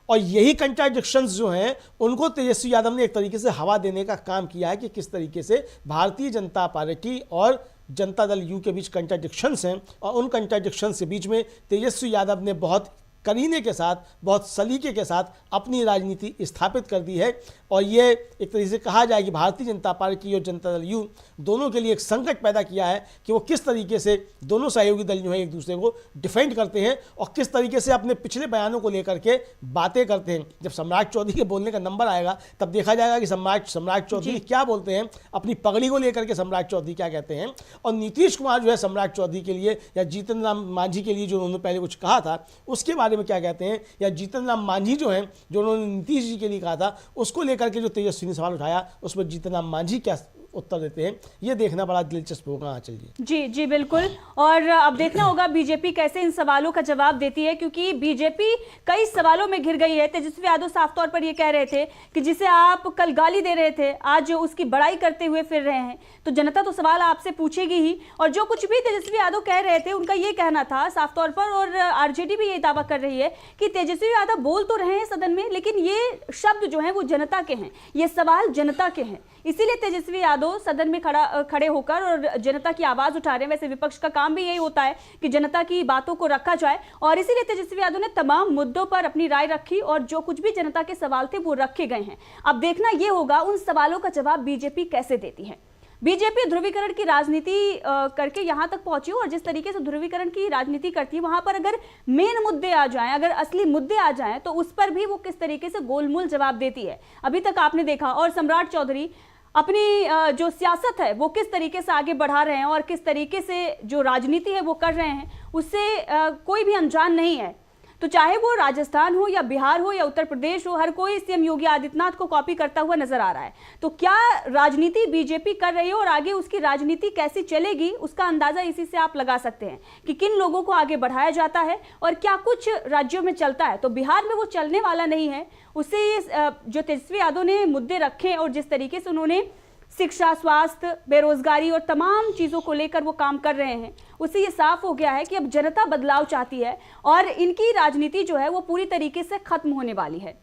Speaker 2: और यही कंट्राडिक्शंस जो हैं उनको तेजस्वी यादव ने एक तरीके से हवा देने का काम किया है कि किस तरीके से भारतीय जनता पार्टी और जनता दल यू के बीच कंट्राडिक्शंस हैं, और उन कंट्राडिक्शंस के बीच में तेजस्वी यादव ने बहुत करीने के साथ, बहुत सलीके के साथ अपनी राजनीति स्थापित कर दी है। और ये एक तरीके से कहा जाए कि भारतीय जनता पार्टी और जनता दल यू दोनों के लिए एक संकट पैदा किया है कि वो किस तरीके से दोनों सहयोगी दल जो है एक दूसरे को डिफेंड करते हैं और किस तरीके से अपने पिछले बयानों को लेकर के बातें करते हैं। जब सम्राट चौधरी के बोलने का नंबर आएगा तब देखा जाएगा कि सम्राट चौधरी क्या बोलते हैं, अपनी पगड़ी को लेकर के सम्राट चौधरी क्या कहते हैं। और नीतीश कुमार जो है सम्राट चौधरी के लिए या जीतन राम मांझी के लिए जो उन्होंने पहले कुछ कहा था उसके बारे में क्या कहते हैं, या जीतन राम मांझी जो हैं जो उन्होंने नीतीश जी के लिए कहा था उसको लेकर के जो तेजस्वी ने सवाल उठाया उस पर जीतन राम मांझी क्या उत्तर देते हैं, ये देखना बड़ा दिलचस्प होगा। आंचल जी
Speaker 1: जी जी बिल्कुल, और अब देखना होगा बीजेपी कैसे इन सवालों का जवाब देती है, क्योंकि बीजेपी कई सवालों में घिर गई है। तेजस्वी यादव साफ तौर पर ये कह रहे थे कि जिसे आप कल गाली दे रहे थे आज उसकी बड़ाई करते हुए फिर रहे हैं, तो जनता तो सवाल आपसे पूछेगी ही। और जो कुछ भी तेजस्वी यादव कह रहे थे उनका ये कहना था साफ तौर पर, और आरजेडी भी ये दावा कर रही है कि तेजस्वी यादव बोल तो रहे हैं सदन में, लेकिन ये शब्द जो हैं वो जनता के हैं, ये सवाल जनता के हैं, इसीलिए तेजस्वी यादव सदन में खड़े होकर और जनता की आवाज उठा रहे हैं। वैसे विपक्ष का काम भी यही होता है कि जनता की बातों को रखा जाए, और इसीलिए तेजस्वी यादव ने तमाम मुद्दों पर अपनी राय रखी और जो कुछ भी जनता के सवाल थे वो रखे गए हैं। अब देखना ये होगा उन सवालों का जवाब बीजेपी कैसे देती है। बीजेपी ध्रुवीकरण की राजनीति करके यहां तक पहुंची और जिस तरीके से ध्रुवीकरण की राजनीति करती है वहां पर अगर मेन मुद्दे आ जाएं, अगर असली मुद्दे आ जाएं तो उस पर भी वो किस तरीके से गोलमोल जवाब देती है। अभी तक आपने देखा, और सम्राट चौधरी अपनी जो सियासत है वो किस तरीके से आगे बढ़ा रहे हैं और किस तरीके से जो राजनीति है वो कर रहे हैं, उससे कोई भी अनजान नहीं है। तो चाहे वो राजस्थान हो या बिहार हो या उत्तर प्रदेश हो, हर कोई सीएम योगी आदित्यनाथ को कॉपी करता हुआ नजर आ रहा है। तो क्या राजनीति बीजेपी कर रही है और आगे उसकी राजनीति कैसी चलेगी, उसका अंदाजा इसी से आप लगा सकते हैं कि किन लोगों को आगे बढ़ाया जाता है और क्या कुछ राज्यों में चलता है। तो बिहार में वो चलने वाला नहीं है। उससे ये जो तेजस्वी यादव ने मुद्दे रखे और जिस तरीके से उन्होंने शिक्षा, स्वास्थ्य, बेरोजगारी और तमाम चीज़ों को लेकर वो काम कर रहे हैं, उससे ये साफ हो गया है कि अब जनता बदलाव चाहती है और इनकी राजनीति जो है वो पूरी तरीके से खत्म होने वाली है।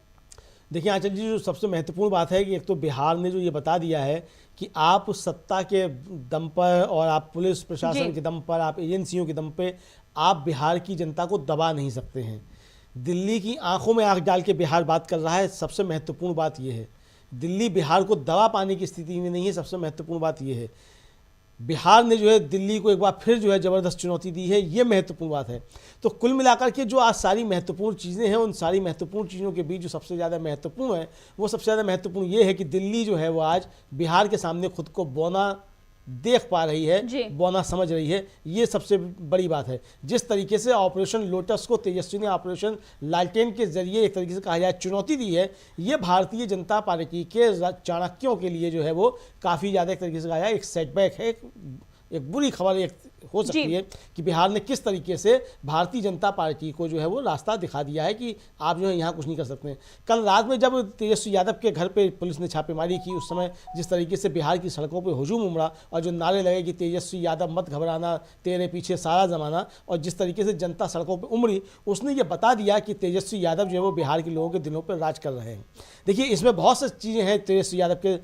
Speaker 2: देखिए आंचल जी, जो सबसे महत्वपूर्ण बात है कि एक तो बिहार ने जो ये बता दिया है कि आप सत्ता के दम पर और आप पुलिस प्रशासन के दम पर, आप एजेंसियों के दम पे आप बिहार की जनता को दबा नहीं सकते हैं। दिल्ली की आंखों में आंख डाल के बिहार बात कर रहा है। सबसे महत्वपूर्ण बात यह है, दिल्ली बिहार को दबा पाने की स्थिति में नहीं है। सबसे महत्वपूर्ण बात यह है, बिहार ने जो है दिल्ली को एक बार फिर जो है ज़बरदस्त चुनौती दी है। ये महत्वपूर्ण बात है। तो कुल मिलाकर के जो आज सारी महत्वपूर्ण चीज़ें हैं, उन सारी महत्वपूर्ण चीज़ों के बीच जो सबसे ज़्यादा महत्वपूर्ण है, वो सबसे ज़्यादा महत्वपूर्ण ये है कि दिल्ली जो है वो आज बिहार के सामने खुद को बौना देख पा रही है, बौना समझ रही है। ये सबसे बड़ी बात है। जिस तरीके से ऑपरेशन लोटस को तेजस्वी ने ऑपरेशन लालटेन के जरिए एक तरीके से कहा जाए चुनौती दी है, ये भारतीय जनता पार्टी के चाणक्यों के लिए जो है वो काफ़ी ज़्यादा एक तरीके से कहा जाए एक सेटबैक है, एक बुरी खबर एक हो सकती है कि बिहार ने किस तरीके से भारतीय जनता पार्टी को जो है वो रास्ता दिखा दिया है कि आप जो है यहाँ कुछ नहीं कर सकते हैं। कल रात में जब तेजस्वी यादव के घर पे पुलिस ने छापेमारी की, उस समय जिस तरीके से बिहार की सड़कों पे हुजूम उमड़ा और जो नारे लगे कि तेजस्वी यादव मत घबराना, तेरे पीछे सारा ज़माना, और जिस तरीके से जनता सड़कों पर उमड़ी, उसने ये बता दिया कि तेजस्वी यादव जो है वो बिहार के लोगों के दिलों पर राज कर रहे हैं। देखिए, इसमें बहुत सी चीज़ें हैं तेजस्वी यादव के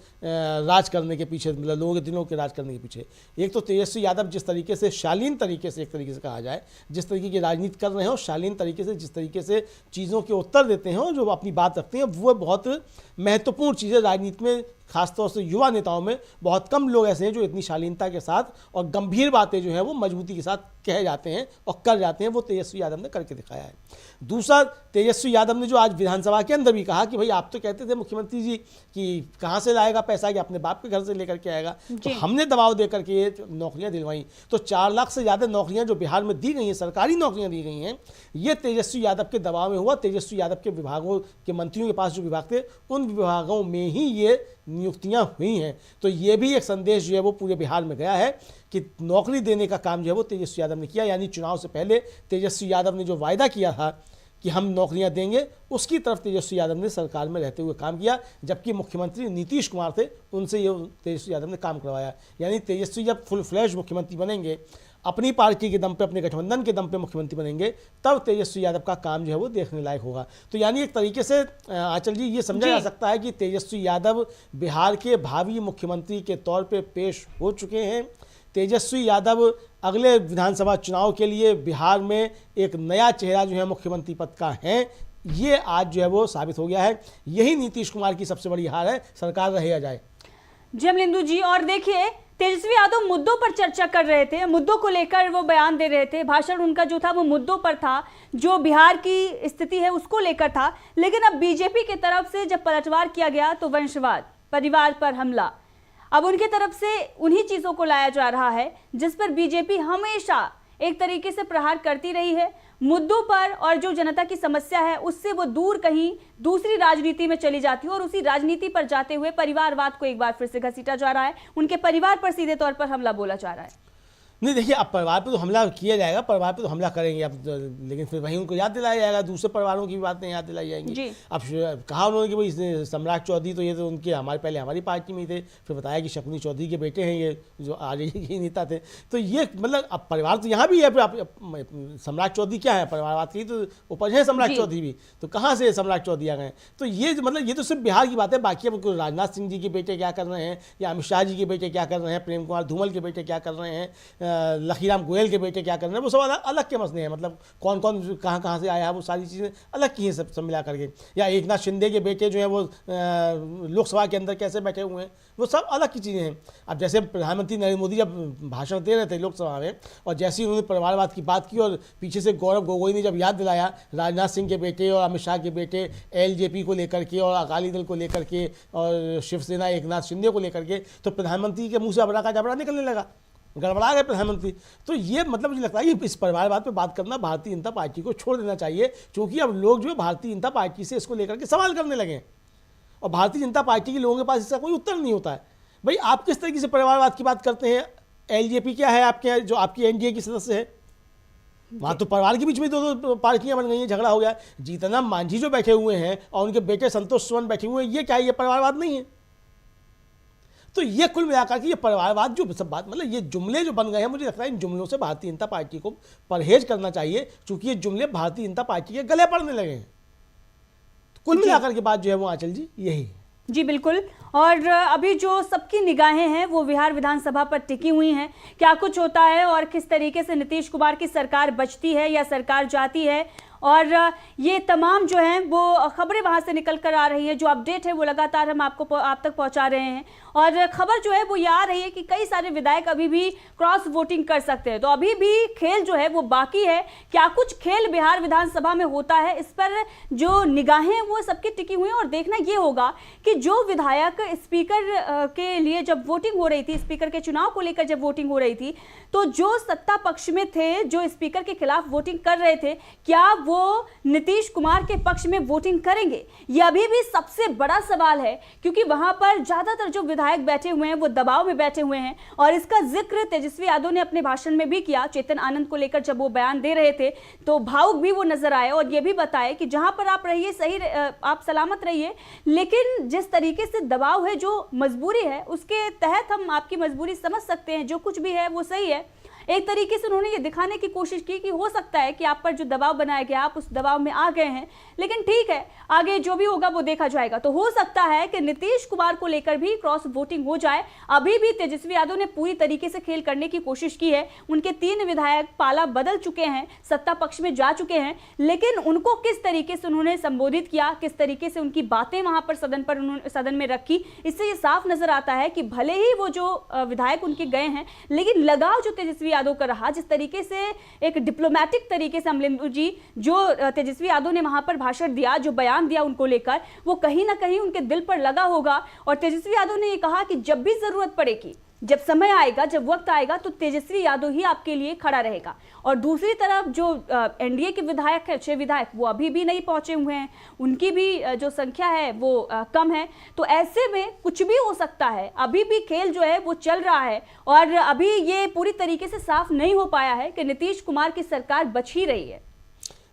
Speaker 2: राज करने के पीछे, मतलब लोगों के दिलों के राज करने के पीछे। एक तो तेजस्वी यादव जिस तरीके से शालीन तरीके से, एक तरीके से कहा जाए, जिस तरीके की राजनीति कर रहे हैं और शालीन तरीके से जिस तरीके से चीज़ों के उत्तर देते हैं और जो अपनी बात रखते हैं, वो बहुत महत्वपूर्ण चीज़ें राजनीति में, खासतौर से युवा नेताओं में बहुत कम लोग ऐसे हैं जो इतनी शालीनता के साथ और गंभीर बातें जो है वो मजबूती के साथ कह जाते हैं और कर जाते हैं। वो तेजस्वी यादव ने करके दिखाया है। दूसरा, तेजस्वी यादव ने जो आज विधानसभा के अंदर भी कहा कि भाई आप तो कहते थे मुख्यमंत्री जी कि कहाँ से लाएगा पैसा, कि अपने बाप के घर से लेकर के आएगा, तो हमने दबाव दे करके ये नौकरियां दिलवाई। तो 4 लाख से ज़्यादा नौकरियां जो बिहार में दी गई हैं, सरकारी नौकरियां दी गई हैं, ये तेजस्वी यादव के दबाव में हुआ। तेजस्वी यादव के विभागों के मंत्रियों के पास जो विभाग थे, उन विभागों में ही ये नियुक्तियां हुई हैं। तो ये भी एक संदेश जो है वो पूरे बिहार में गया है कि नौकरी देने का काम जो है वो तेजस्वी यादव ने किया। यानी चुनाव से पहले तेजस्वी यादव ने जो वायदा किया था कि हम नौकरियां देंगे, उसकी तरफ तेजस्वी यादव ने सरकार में रहते हुए काम किया। जबकि मुख्यमंत्री नीतीश कुमार थे, उनसे ये तेजस्वी यादव ने काम करवाया। यानी तेजस्वी जब फुल फ्लैश मुख्यमंत्री बनेंगे, अपनी पार्टी के दम पे, अपने गठबंधन के दम पे मुख्यमंत्री बनेंगे, तब तेजस्वी यादव का काम जो है वो देखने लायक होगा। तो यानी एक तरीके से आंचल जी ये समझा जा सकता है कि तेजस्वी यादव बिहार के भावी मुख्यमंत्री के तौर पे पेश हो चुके हैं। तेजस्वी यादव अगले विधानसभा चुनाव के लिए बिहार में एक नया चेहरा जो है मुख्यमंत्री पद का है। ये आज जो है वो साबित हो गया है। यही नीतीश कुमार की सबसे बड़ी हार है, सरकार रहे या जाए।
Speaker 1: जमलिंदु जी, और देखिए तेजस्वी यादव मुद्दों पर चर्चा कर रहे थे, मुद्दों को लेकर वो बयान दे रहे थे। भाषण उनका जो था वो मुद्दों पर था, जो बिहार की स्थिति है उसको लेकर था। लेकिन अब बीजेपी की तरफ से जब पलटवार किया गया तो वंशवाद, परिवार पर हमला, अब उनकी तरफ से उन्हीं चीज़ों को लाया जा रहा है जिस पर बीजेपी हमेशा एक तरीके से प्रहार करती रही है। मुद्दों पर और जो जनता की समस्या है उससे वो दूर कहीं दूसरी राजनीति में चली जाती है और उसी राजनीति पर जाते हुए परिवारवाद को एक बार फिर से घसीटा जा रहा है, उनके परिवार पर सीधे तौर पर हमला बोला जा रहा है।
Speaker 2: नहीं, देखिए, अब परिवार पे तो हमला किया जाएगा, परिवार पे तो हमला करेंगे अब, लेकिन फिर वहीं उनको याद दिलाया जाएगा, दूसरे परिवारों की भी बातें याद दिलाई जाएंगी। अब कहा उन्होंने कि भाई सम्राट चौधरी तो ये तो उनके पहले हमारी पार्टी में ही थे, फिर बताया कि शकुनी चौधरी के बेटे हैं, ये जो आरजेडी के नेता थे। तो ये मतलब अब परिवार तो यहाँ भी है, फिर सम्राट चौधरी क्या है, परिवारवाद की तो उपज है सम्राट चौधरी भी, तो कहाँ से सम्राट चौधरी आ गए। तो ये मतलब ये तो सिर्फ बिहार की बात है। बाकी अब राजनाथ सिंह जी के बेटे क्या कर रहे हैं, या अमित शाह जी के बेटे क्या कर रहे हैं, प्रेम कुमार धूमल के बेटे क्या कर रहे हैं, लखीराम गोयल के बेटे क्या कर रहे हैं, वो सब अलग के मसले हैं। मतलब कौन कौन कहाँ से आया है, वो सारी चीज़ें अलग की हैं सब मिला करके। या एकनाथ शिंदे के बेटे जो हैं वो लोकसभा के अंदर कैसे बैठे हुए हैं, वो सब अलग की चीज़ें हैं। अब जैसे प्रधानमंत्री नरेंद्र मोदी जब भाषण दे रहे थे लोकसभा में, और जैसे ही उन्होंने परिवारवाद की बात की और पीछे से गौरव गोगोई ने जब याद दिलाया राजनाथ सिंह के बेटे और अमित शाह के बेटे एलजेपी को लेकर के और अकाली दल को लेकर के और शिवसेना एकनाथ शिंदे को लेकर के, तो प्रधानमंत्री के मुँह से अबड़ा का जबड़ा निकलने लगा। गड़बड़ा गए प्रधानमंत्री। तो ये मतलब मुझे लगता है कि इस परिवारवाद पे बात करना भारतीय जनता पार्टी को छोड़ देना चाहिए, क्योंकि अब लोग जो है भारतीय जनता पार्टी से इसको लेकर के सवाल करने लगे हैं और भारतीय जनता पार्टी के लोगों के पास इसका कोई उत्तर नहीं होता है। भाई आप किस तरीके से परिवारवाद की बात करते हैं? एलजेपी क्या है आपके यहाँ, जो आपकी एनडीए की सदस्य है? वहाँ तो परिवार के बीच में दो पार्टियां बन गई हैं, झगड़ा हो गया। जीतन राम मांझी जो बैठे हुए हैं और उनके बेटे संतोष सुमन बैठे हुए हैं, ये क्या है? ये परिवारवाद नहीं है? तो ये कुल मिलाकर के ये परिवारवाद जो सब बात, मतलब ये जुमले जो बन गए हैं, मुझे लगता है इन जुमलों से भारतीय जनता पार्टी को परहेज करना चाहिए, क्योंकि ये जुमले भारतीय जनता पार्टी के गले पड़ने लगे हैं। तो कुल मिलाकर के बात जो है वो आंचल जी यही है।
Speaker 1: जी बिल्कुल। और अभी जो सबकी निगाहें हैं वो बिहार विधानसभा पर टिकी हुई हैं, क्या कुछ होता है और किस तरीके से नीतीश कुमार की सरकार बचती है या सरकार जाती है, और ये तमाम जो हैं वो खबरें वहां से निकल कर आ रही है। जो अपडेट है वो लगातार हम आप तक पहुंचा रहे हैं, और खबर जो है वो ये आ रही है कि कई सारे विधायक अभी भी क्रॉस वोटिंग कर सकते हैं। तो अभी भी खेल जो है वो बाकी है। क्या कुछ खेल बिहार विधानसभा में होता है, इस पर जो निगाहें वो सबकी टिकी हुई हैं। और देखना ये होगा कि जो विधायक स्पीकर के लिए जब वोटिंग हो रही थी, स्पीकर के चुनाव को लेकर जब वोटिंग हो रही थी, तो जो सत्ता पक्ष में थे, जो स्पीकर के खिलाफ वोटिंग कर रहे थे, क्या वो नीतीश कुमार के पक्ष में वोटिंग करेंगे? यह अभी भी सबसे बड़ा सवाल है, क्योंकि वहां पर ज्यादातर जो विधायक बैठे हुए हैं वो दबाव में बैठे हुए हैं। और इसका जिक्र तेजस्वी यादव ने अपने भाषण में भी किया। चेतन आनंद को लेकर जब वो बयान दे रहे थे तो भावुक भी वो नजर आए, और ये भी बताए कि जहां पर आप रहिए सही, आप सलामत रहिए, लेकिन जिस तरीके से दबाव है, जो मजबूरी है, उसके तहत हम आपकी मजबूरी समझ सकते हैं। जो कुछ भी है वो सही है। एक तरीके से उन्होंने ये दिखाने की कोशिश की कि हो सकता है कि आप पर जो दबाव बनाया गया, आप उस दबाव में आ गए हैं, लेकिन ठीक है, आगे जो भी होगा वो देखा जाएगा। तो हो सकता है कि नीतीश कुमार को लेकर भी क्रॉस वोटिंग हो जाए। अभी भी तेजस्वी यादव ने पूरी तरीके से खेल करने की कोशिश की है। उनके 3 विधायक पाला बदल चुके हैं, सत्ता पक्ष में जा चुके हैं, लेकिन उनको किस तरीके से उन्होंने संबोधित किया, किस तरीके से उनकी बातें वहां पर सदन में रखी, इससे ये साफ नजर आता है कि भले ही वो जो विधायक उनके गए हैं, लेकिन लगाव जो तेजस्वी यादव का रहा, जिस तरीके से एक डिप्लोमेटिक तरीके से अमलेंदु जी जो तेजस्वी यादव ने वहां पर भाषण दिया, जो बयान दिया उनको लेकर, वो कहीं ना कहीं उनके दिल पर लगा होगा। और तेजस्वी यादव ने ये कहा कि जब भी जरूरत पड़ेगी, जब समय आएगा, जब वक्त आएगा, तो तेजस्वी यादव ही आपके लिए खड़ा रहेगा। और दूसरी तरफ जो एनडीए के विधायक है, 6 विधायक, वो अभी भी नहीं पहुंचे हुए हैं, उनकी भी जो संख्या है वो कम है। तो ऐसे में कुछ भी हो सकता है। अभी भी खेल जो है वो चल रहा है, और अभी ये पूरी तरीके से साफ नहीं हो पाया है कि नीतीश कुमार की सरकार बच ही रही है।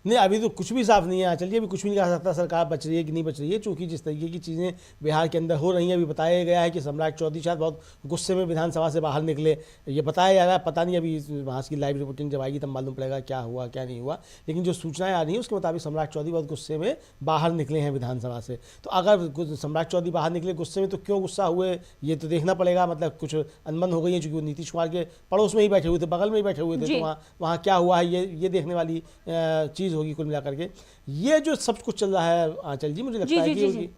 Speaker 2: नहीं, अभी तो कुछ भी साफ नहीं है। चलिए, अभी कुछ भी नहीं कहा सकता सरकार बच रही है कि नहीं बच रही है, क्योंकि जिस तरीके की चीज़ें बिहार के अंदर हो रही हैं, अभी बताया गया है कि सम्राट चौधरी शायद बहुत गुस्से में विधानसभा से बाहर निकले, ये बताया जा रहा है। पता नहीं, अभी वहाँ की लाइव रिपोर्टिंग जब आएगी तब मालूम पड़ेगा क्या हुआ क्या नहीं हुआ, लेकिन जो सूचनाएं आ रही हैं उसके मुताबिक सम्राट चौधरी बहुत गुस्से में बाहर निकले हैं विधानसभा से। तो अगर सम्राट चौधरी बाहर निकले गुस्से में, तो क्यों गुस्सा हुए ये तो देखना पड़ेगा। मतलब कुछ अनबन हो गई है, चूँकि वो नीतीश कुमार के पड़ोस में ही बैठे हुए थे, बगल में ही बैठे हुए थे, तो वहाँ क्या हुआ है ये देखने वाली चीज़ होगी कुल मिलाकर के। ये जो सब कुछ चल रहा है आंचल जी, मुझे लगता है कि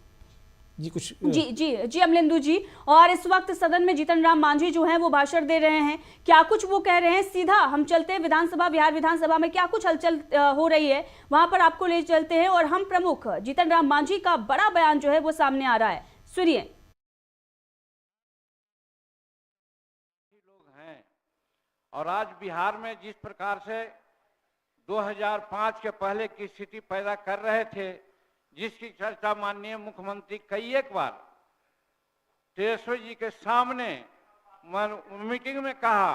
Speaker 2: जी कुछ
Speaker 1: जी अमलेंदु जी। और इस वक्त सदन में जीतन राम मांझी जो हैं वो भाषण दे रहे हैं। क्या कुछ वो कह रहे हैं, सीधा हम चलते हैं विधानसभा, बिहार विधानसभा में क्या कुछ हलचल हो रही है वहां पर आपको ले चलते हैं। और हम प्रमुख जीतन राम मांझी का बड़ा बयान जो है वो सामने आ रहा है, सुनिए।
Speaker 3: लोग हैं और आज बिहार में जिस प्रकार से 2005 के पहले की स्थिति पैदा कर रहे थे, जिसकी चर्चा माननीय मुख्यमंत्री कई एक बार तेजस्वी जी के सामने मीटिंग में कहा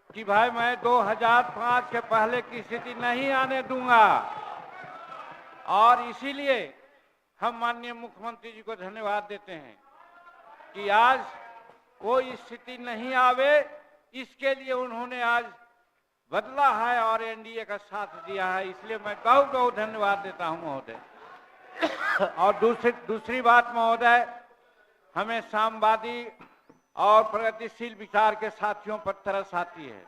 Speaker 3: कि भाई मैं 2005 के पहले की स्थिति नहीं आने दूंगा, और इसीलिए हम माननीय मुख्यमंत्री जी को धन्यवाद देते हैं कि आज वो स्थिति नहीं आवे, इसके लिए उन्होंने आज बदला है और एनडीए का साथ दिया है। इसलिए मैं बहुत बहुत धन्यवाद देता हूं महोदय। और दूसरी बात महोदय, हमें सामवादी और प्रगतिशील विचार के साथियों पर तरस आती है।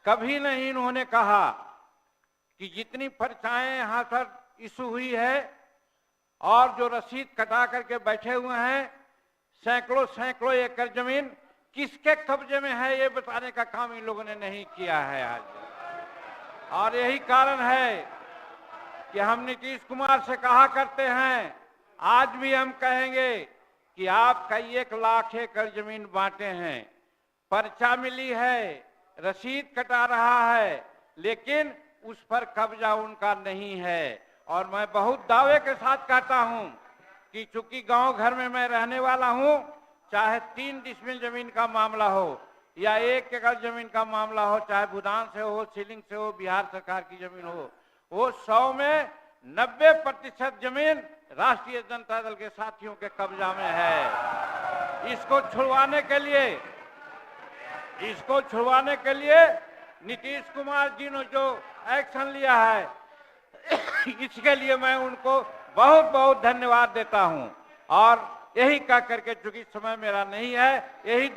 Speaker 3: कभी नहीं इन्होंने कहा कि जितनी पर्चाएं यहां पर इशू हुई है और जो रसीद कटा करके बैठे हुए हैं, सैकड़ों एकड़ जमीन किसके कब्जे में है, ये बताने का काम इन लोगों ने नहीं किया है आज। और यही कारण है कि हम नीतीश कुमार से कहा करते हैं, आज भी हम कहेंगे कि आप कई 1 लाख एकड़ जमीन बांटे हैं, पर्चा मिली है, रसीद कटा रहा है, लेकिन उस पर कब्जा उनका नहीं है। और मैं बहुत दावे के साथ कहता हूं कि चूंकि गांव घर में मैं रहने वाला हूं, चाहे 3 डिसमिल जमीन का मामला हो या 1 एकड़ जमीन का मामला हो, चाहे भूटान से हो, सीलिंग से हो, बिहार सरकार की जमीन हो, वो 100 में 90% जमीन राष्ट्रीय जनता दल के साथियों के कब्जा में है। इसको छुड़वाने के लिए नीतीश कुमार जी ने जो एक्शन लिया है, इसके लिए मैं उनको बहुत बहुत धन्यवाद देता हूं। और यही कह करके, चूंकि समय मेरा नहीं है, यही